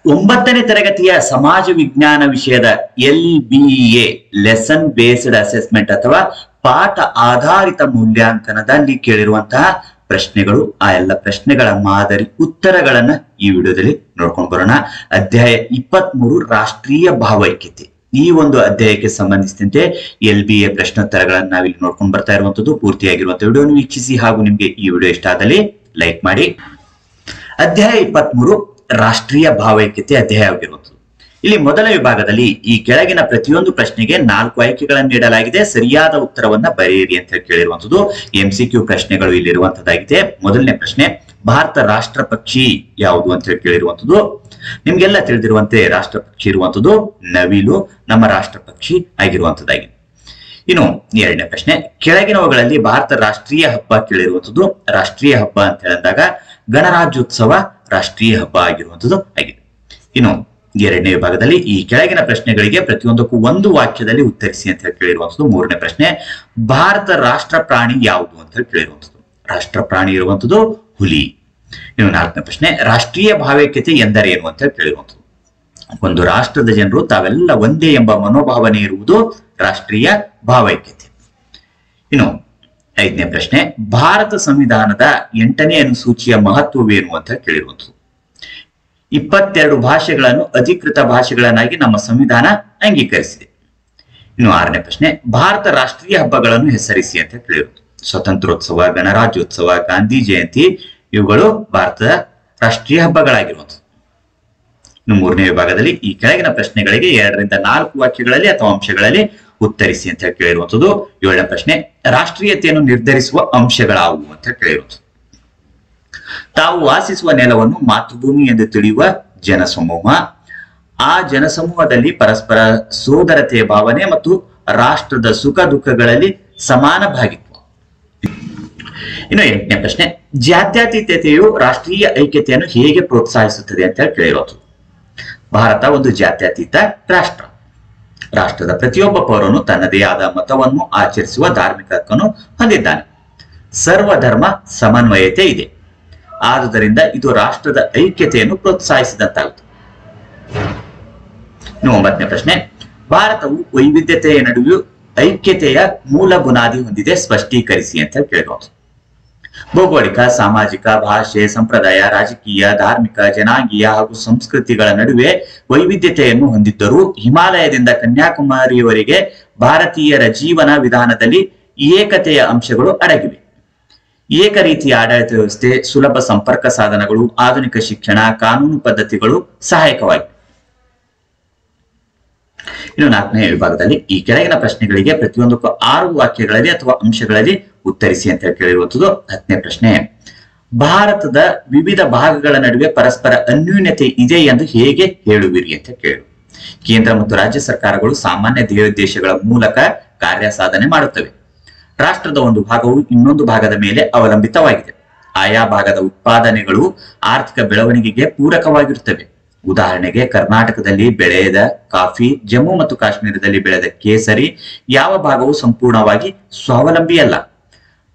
9ನೇ ತರಗತಿಯ ಸಮಾಜ ವಿಜ್ಞಾನ ವಿಷಯದ LBA ಲೆಸನ್ ಬೇಸ್ಡ್ ಅಸೆಸ್ಮೆಂಟ್ ಅಥವಾ ಪಾಠ ಆಧಾರಿತ ಮೂಲ್ಯಾಂಕನದಲ್ಲಿ ಕೇಳಿರುವಂತಹ ಪ್ರಶ್ನೆಗಳು, ಆ ಎಲ್ಲ ಪ್ರಶ್ನೆಗಳ ಮಾದರಿ ಉತ್ತರಗಳನ್ನ ಈ ವಿಡಿಯೋದಲ್ಲಿ ನೋಡ್ಕೊಂಡು ಬರೋಣ. ಅಧ್ಯಾಯ 23 ರಾಷ್ಟ್ರೀಯ ಭಾವೈಕ್ಯತೆ. ಈ ಒಂದು ಅಧ್ಯಾಯಕ್ಕೆ ಸಂಬಂಧಿಸಿದಂತೆ LBA ಪ್ರಶ್ನೋತ್ತರಗಳನ್ನ ನಾವಿಲ್ಲಿ ನೋಡ್ಕೊಂಡು ಬರ್ತಾ ಇರುವಂತದ್ದು. ಪೂರ್ತಿಯಾಗಿರುವಂತಹ ವಿಡಿಯೋವನ್ನು ವೀಕ್ಷಿಸಿ ಹಾಗೂ ನಿಮ್ಗೆ ಈ ವಿಡಿಯೋ ಇಷ್ಟ ಆದಲ್ಲಿ ಲೈಕ್ ಮಾಡಿ. ಅಧ್ಯಾಯ 23 ರಾಷ್ಟ್ರೀಯ ಭಾವೈಕ್ಯತೆ ಅಧ್ಯಾಯ ಆಗಿರುವಂತದ್ದು. ಇಲ್ಲಿ ಮೊದಲ ವಿಭಾಗದಲ್ಲಿ ಈ ಕೆಳಗಿನ ಪ್ರತಿಯೊಂದು ಪ್ರಶ್ನೆಗೆ 4 ಆಯ್ಕೆಗಳನ್ನು ನೀಡಲಾಗಿದೆ. ಸರಿಯಾದ ಉತ್ತರವನ್ನ ಬರೆಯಿರಿ ಅಂತ ಕೇಳಿರುವಂತದ್ದು. MCQ ಪ್ರಶ್ನೆಗಳು ಇಲ್ಲಿರುವಂತದ್ದಾಗಿದೆ. ಮೊದಲನೇ ಪ್ರಶ್ನೆ, ಭಾರತ ರಾಷ್ಟ್ರ ಪಕ್ಷಿ ಯಾವುದು ಅಂತ ಹೇಳಿ ಕೇಳಿರುವಂತದ್ದು. ನಿಮ್ಗೆಲ್ಲ ತಿಳಿದಿರುವಂತೆ ರಾಷ್ಟ್ರ ಪಕ್ಷಿ ಇರುವಂತದ್ದು ನವಿಲು, ನಮ್ಮ ರಾಷ್ಟ್ರ ಪಕ್ಷಿ ಆಗಿರುವಂತದ್ದಾಗಿದೆ. ಇನ್ನು ಎರಡನೇ ಪ್ರಶ್ನೆ, ಕೆಳಗಿನವುಗಳಲ್ಲಿ ಭಾರತ ರಾಷ್ಟ್ರೀಯ ಹಬ್ಬ ಕೇಳಿರುವಂತದ್ದು. ರಾಷ್ಟ್ರೀಯ ಹಬ್ಬ ಅಂತ ಹೇಳಿದಾಗ ಗಣರಾಜ್ಯೋತ್ಸವ ರಾಷ್ಟ್ರೀಯ ಹಬ್ಬ ಆಗಿರುವಂತದ್ದು ಆಗಿದೆ. ಇನ್ನು ಎರಡನೇ ವಿಭಾಗದಲ್ಲಿ ಈ ಕೆಳಗಿನ ಪ್ರಶ್ನೆಗಳಿಗೆ ಪ್ರತಿಯೊಂದಕ್ಕೂ ಒಂದು ವಾಕ್ಯದಲ್ಲಿ ಉತ್ತರಿಸಿ ಅಂತ ಹೇಳಿ ಕೇಳಿರುವಂತದ್ದು. ಮೂರನೇ ಪ್ರಶ್ನೆ, ಭಾರತ ರಾಷ್ಟ್ರ ಪ್ರಾಣಿ ಯಾವುದು ಅಂತ ಹೇಳಿ ಕೇಳಿರುವಂತದ್ದು. ರಾಷ್ಟ್ರ ಪ್ರಾಣಿ ಇರುವಂತದ್ದು ಹುಲಿ. ಇನ್ನು ನಾಲ್ಕನೇ ಪ್ರಶ್ನೆ, ರಾಷ್ಟ್ರೀಯ ಭಾವೈಕ್ಯತೆ ಎಂದರೇನು ಅಂತ ಹೇಳಿ ಕೇಳಿರುವಂತದ್ದು. ಒಂದು ರಾಷ್ಟ್ರದ ಜನರು ತಾವೆಲ್ಲ ಒಂದೇ ಎಂಬ ಮನೋಭಾವನೆ ಇರುವುದು ರಾಷ್ಟ್ರೀಯ ಭಾವೈಕ್ಯತೆ. ಇನ್ನು ಐದನೇ ಪ್ರಶ್ನೆ, ಭಾರತ ಸಂವಿಧಾನದ 8ನೇ ಅನುಸೂಚಿಯ ಮಹತ್ವವೇನು ಅಂತ ಕೇಳಿರುವಂತದ್ದು. 22 ಭಾಷೆಗಳನ್ನು ಅಧಿಕೃತ ಭಾಷೆಗಳನ್ನಾಗಿ ನಮ್ಮ ಸಂವಿಧಾನ ಅಂಗೀಕರಿಸಿದೆ. ಇನ್ನು ಆರನೇ ಪ್ರಶ್ನೆ, ಭಾರತ ರಾಷ್ಟ್ರೀಯ ಹಬ್ಬಗಳನ್ನು ಹೆಸರಿಸಿ ಅಂತ ಕೇಳಿರುವುದು. ಸ್ವತಂತ್ರೋತ್ಸವ, ಗಣರಾಜ್ಯೋತ್ಸವ, ಗಾಂಧಿ ಜಯಂತಿ ಇವುಗಳು ಭಾರತದ ರಾಷ್ಟ್ರೀಯ ಹಬ್ಬಗಳಾಗಿರುವಂಥದ್ದು. ಇನ್ನು ಮೂರನೇ ವಿಭಾಗದಲ್ಲಿ ಈ ಕೆಳಗಿನ ಪ್ರಶ್ನೆಗಳಿಗೆ 2 ರಿಂದ 4 ವಾಕ್ಯಗಳಲ್ಲಿ ಅಥವಾ ಅಂಶಗಳಲ್ಲಿ ಉತ್ತರಿಸಿ ಅಂತ ಕೇಳಿರುವಂಥದ್ದು. ಏಳನೇ ಪ್ರಶ್ನೆ, ರಾಷ್ಟ್ರೀಯತೆಯನ್ನು ನಿರ್ಧರಿಸುವ ಅಂಶಗಳಾವುವು ಅಂತ ಕೇಳಿರುವಂಥದ್ದು. ತಾವು ವಾಸಿಸುವ ನೆಲವನ್ನು ಮಾತೃಭೂಮಿ ಎಂದು ತಿಳಿಯುವ ಜನಸಮೂಹ, ಆ ಜನಸಮೂಹದಲ್ಲಿ ಪರಸ್ಪರ ಸೋದರತೆಯ ಭಾವನೆ ಮತ್ತು ರಾಷ್ಟ್ರದ ಸುಖ ದುಃಖಗಳಲ್ಲಿ ಸಮಾನ ಭಾಗಿತ್ವ. ಇನ್ನು 8ನೇ ಪ್ರಶ್ನೆ, ಜಾತ್ಯತೀತತೆಯು ರಾಷ್ಟ್ರೀಯ ಐಕ್ಯತೆಯನ್ನು ಹೇಗೆ ಪ್ರೋತ್ಸಾಹಿಸುತ್ತದೆ ಅಂತ ಹೇಳಿ ಕೇಳಿರೋದು. ಭಾರತ ಒಂದು ಜಾತ್ಯತೀತ ರಾಷ್ಟ್ರ. ರಾಷ್ಟ್ರದ ಪ್ರತಿಯೊಬ್ಬ ಪೌರನು ತನ್ನದೇ ಆದ ಮತವನ್ನು ಆಚರಿಸುವ ಧಾರ್ಮಿಕ ಹಕ್ಕನ್ನು ಹೊಂದಿದ್ದಾನೆ. ಸರ್ವಧರ್ಮ ಸಮನ್ವಯತೆ ಇದೆ. ಆದುದರಿಂದ ಇದು ರಾಷ್ಟ್ರದ ಐಕ್ಯತೆಯನ್ನು ಪ್ರೋತ್ಸಾಹಿಸಿದಂತಾಗುತ್ತದೆ. ಇನ್ನು 9ನೇ ಪ್ರಶ್ನೆ, ಭಾರತವು ವೈವಿಧ್ಯತೆಯ ನಡುವೆ ಐಕ್ಯತೆಯ ಮೂಲ ಬುನಾದಿ ಹೊಂದಿದೆ, ಸ್ಪಷ್ಟೀಕರಿಸಿ ಅಂತ ಕೇಳಿರೋದು. ಭೌಗೋಳಿಕ, ಸಾಮಾಜಿಕ, ಭಾಷೆ, ಸಂಪ್ರದಾಯ, ರಾಜಕೀಯ, ಧಾರ್ಮಿಕ, ಜನಾಂಗೀಯ ಹಾಗೂ ಸಂಸ್ಕೃತಿಗಳ ನಡುವೆ ವೈವಿಧ್ಯತೆಯನ್ನು ಹೊಂದಿದ್ದರೂ ಹಿಮಾಲಯದಿಂದ ಕನ್ಯಾಕುಮಾರಿಯವರೆಗೆ ಭಾರತೀಯರ ಜೀವನ ವಿಧಾನದಲ್ಲಿ ಏಕತೆಯ ಅಂಶಗಳು ಅಡಗಿವೆ. ಏಕ ರೀತಿಯ ಆಡಳಿತ ವ್ಯವಸ್ಥೆ, ಸುಲಭ ಸಂಪರ್ಕ ಸಾಧನಗಳು, ಆಧುನಿಕ ಶಿಕ್ಷಣ, ಕಾನೂನು ಪದ್ಧತಿಗಳು ಸಹಾಯಕವಾಗಿವೆ. ಇನ್ನು 4ನೇ ವಿಭಾಗದಲ್ಲಿ ಈ ಕೆಳಗಿನ ಪ್ರಶ್ನೆಗಳಿಗೆ ಪ್ರತಿಯೊಂದಕ್ಕೂ 6 ವಾಕ್ಯಗಳಲ್ಲಿ ಅಥವಾ ಅಂಶಗಳಲ್ಲಿ ಉತ್ತರಿಸಿ ಅಂತ ಕೇಳಿರುವಂತದ್ದು. 10ನೇ ಪ್ರಶ್ನೆ, ಭಾರತದ ವಿವಿಧ ಭಾಗಗಳ ನಡುವೆ ಪರಸ್ಪರ ಅನ್ಯೂನ್ಯತೆ ಇದೆ ಎಂದು ಹೇಗೆ ಹೇಳುವಿರಿ ಅಂತ ಕೇಳು. ಕೇಂದ್ರ ಮತ್ತು ರಾಜ್ಯ ಸರ್ಕಾರಗಳು ಸಾಮಾನ್ಯ ಧ್ಯೇಯೋದ್ದೇಶಗಳ ಮೂಲಕ ಕಾರ್ಯ ಸಾಧನೆ ಮಾಡುತ್ತವೆ. ರಾಷ್ಟ್ರದ ಒಂದು ಭಾಗವು ಇನ್ನೊಂದು ಭಾಗದ ಮೇಲೆ ಅವಲಂಬಿತವಾಗಿದೆ. ಆಯಾ ಭಾಗದ ಉತ್ಪಾದನೆಗಳು ಆರ್ಥಿಕ ಬೆಳವಣಿಗೆಗೆ ಪೂರಕವಾಗಿರುತ್ತವೆ. ಉದಾಹರಣೆಗೆ, ಕರ್ನಾಟಕದಲ್ಲಿ ಬೆಳೆದ ಕಾಫಿ, ಜಮ್ಮು ಮತ್ತು ಕಾಶ್ಮೀರದಲ್ಲಿ ಬೆಳೆದ ಕೇಸರಿ ಯಾವ ಭಾಗವು ಸಂಪೂರ್ಣವಾಗಿ ಸ್ವಾವಲಂಬಿಯಲ್ಲ.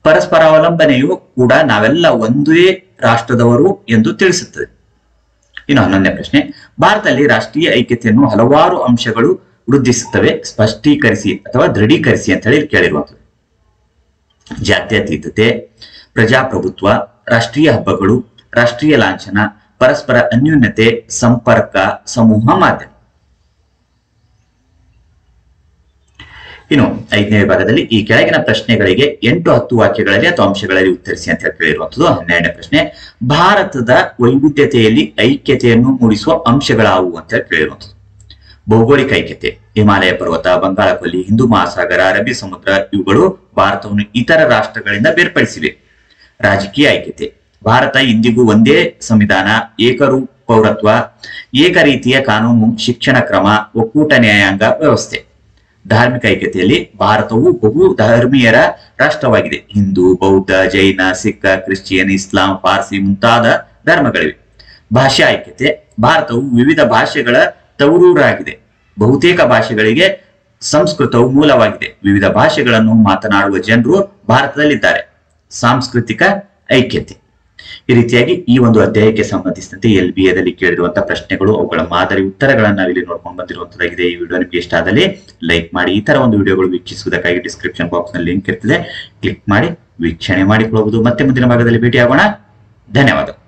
ಪರಸ್ಪರ ಅವಲಂಬನೆಯು ಕೂಡ ನಾವೆಲ್ಲ ಒಂದೇ ರಾಷ್ಟ್ರದವರು ಎಂದು ತಿಳಿಸುತ್ತದೆ. ಇನ್ನು 11ನೇ ಪ್ರಶ್ನೆ, ಭಾರತದಲ್ಲಿ ರಾಷ್ಟ್ರೀಯ ಐಕ್ಯತೆಯನ್ನು ಹಲವಾರು ಅಂಶಗಳು ವೃದ್ಧಿಸುತ್ತವೆ, ಸ್ಪಷ್ಟೀಕರಿಸಿ ಅಥವಾ ದೃಢೀಕರಿಸಿ ಅಂತ ಹೇಳಿ ಕೇಳಿರುವಂಥದ್ದು. ಜಾತ್ಯತೀತತೆ, ಪ್ರಜಾಪ್ರಭುತ್ವ, ರಾಷ್ಟ್ರೀಯ ಹಬ್ಬಗಳು, ರಾಷ್ಟ್ರೀಯ ಲಾಂಛನ, ಪರಸ್ಪರ ಅನ್ಯೂನ್ಯತೆ, ಸಂಪರ್ಕ, ಸಮೂಹ ಮಾಧ್ಯಮ. ಇನ್ನು 5ನೇ ವಿಭಾಗದಲ್ಲಿ ಈ ಕೆಳಗಿನ ಪ್ರಶ್ನೆಗಳಿಗೆ 8-10 ವಾಕ್ಯಗಳಲ್ಲಿ ಅಥವಾ ಅಂಶಗಳಲ್ಲಿ ಉತ್ತರಿಸಿ ಅಂತ ಕೇಳಿರುವಂತದ್ದು. 12ನೇ ಪ್ರಶ್ನೆ, ಭಾರತದ ವೈವಿಧ್ಯತೆಯಲ್ಲಿ ಐಕ್ಯತೆಯನ್ನು ಮೂಡಿಸುವ ಅಂಶಗಳಾವುವು ಅಂತ ಕೇಳಿರುವಂತದ್ದು. ಭೌಗೋಳಿಕ ಐಕ್ಯತೆ, ಹಿಮಾಲಯ ಪರ್ವತ, ಬಂಗಾಳ ಕೊಲ್ಲಿ, ಹಿಂದೂ ಮಹಾಸಾಗರ, ಅರಬ್ಬಿ ಸಮುದ್ರ ಇವುಗಳು ಭಾರತವನ್ನು ಇತರ ರಾಷ್ಟ್ರಗಳಿಂದ ಬೇರ್ಪಡಿಸಿವೆ. ರಾಜಕೀಯ ಐಕ್ಯತೆ, ಭಾರತ ಇಂದಿಗೂ ಒಂದೇ ಸಂವಿಧಾನ, ಏಕರೂಪ ಪೌರತ್ವ, ಏಕ ರೀತಿಯ ಕಾನೂನು, ಶಿಕ್ಷಣ ಕ್ರಮ, ಒಕ್ಕೂಟ ನ್ಯಾಯಾಂಗ ವ್ಯವಸ್ಥೆ. ಧಾರ್ಮಿಕ ಐಕ್ಯತೆಯಲ್ಲಿ ಭಾರತವು ಬಹು ಧರ್ಮೀಯರ ರಾಷ್ಟ್ರವಾಗಿದೆ. ಹಿಂದೂ, ಬೌದ್ಧ, ಜೈನ, ಸಿಖ್, ಕ್ರಿಶ್ಚಿಯನ್, ಇಸ್ಲಾಂ, ಪಾರ್ಸಿ ಮುಂತಾದ ಧರ್ಮಗಳಿವೆ. ಭಾಷಾ ಐಕ್ಯತೆ, ಭಾರತವು ವಿವಿಧ ಭಾಷೆಗಳ ತವರೂರಾಗಿದೆ. ಬಹುತೇಕ ಭಾಷೆಗಳಿಗೆ ಸಂಸ್ಕೃತವು ಮೂಲವಾಗಿದೆ. ವಿವಿಧ ಭಾಷೆಗಳನ್ನು ಮಾತನಾಡುವ ಜನರು ಭಾರತದಲ್ಲಿದ್ದಾರೆ. ಸಾಂಸ್ಕೃತಿಕ ಐಕ್ಯತೆ, ಈ ರೀತಿಯಾಗಿ ಈ ಒಂದು ಅಧ್ಯಾಯಕ್ಕೆ ಸಂಬಂಧಿಸಿದಂತೆ LBA ದಲ್ಲಿ ಕೇಳಿರುವಂತಹ ಪ್ರಶ್ನೆಗಳು, ಅವುಗಳ ಮಾದರಿ ಉತ್ತರಗಳನ್ನ ನಾವಿಲ್ಲಿ ನೋಡ್ಕೊಂಡು ಬಂದಿರುವಂತದ್ದಾಗಿದೆ. ಈ ವಿಡಿಯೋ ನಿಮಗೆ ಇಷ್ಟ ಆದಲ್ಲಿ ಲೈಕ್ ಮಾಡಿ. ಈ ತರ ಒಂದು ವಿಡಿಯೋಗಳು ವೀಕ್ಷಿಸುವುದಕ್ಕಾಗಿ ಡಿಸ್ಕ್ರಿಪ್ಷನ್ ಬಾಕ್ಸ್ ನಲ್ಲಿ ಲಿಂಕ್ ಇರ್ತದೆ, ಕ್ಲಿಕ್ ಮಾಡಿ ವೀಕ್ಷಣೆ ಮಾಡಿಕೊಳ್ಳಬಹುದು. ಮತ್ತೆ ಮುಂದಿನ ಭಾಗದಲ್ಲಿ ಭೇಟಿಯಾಗೋಣ. ಧನ್ಯವಾದ.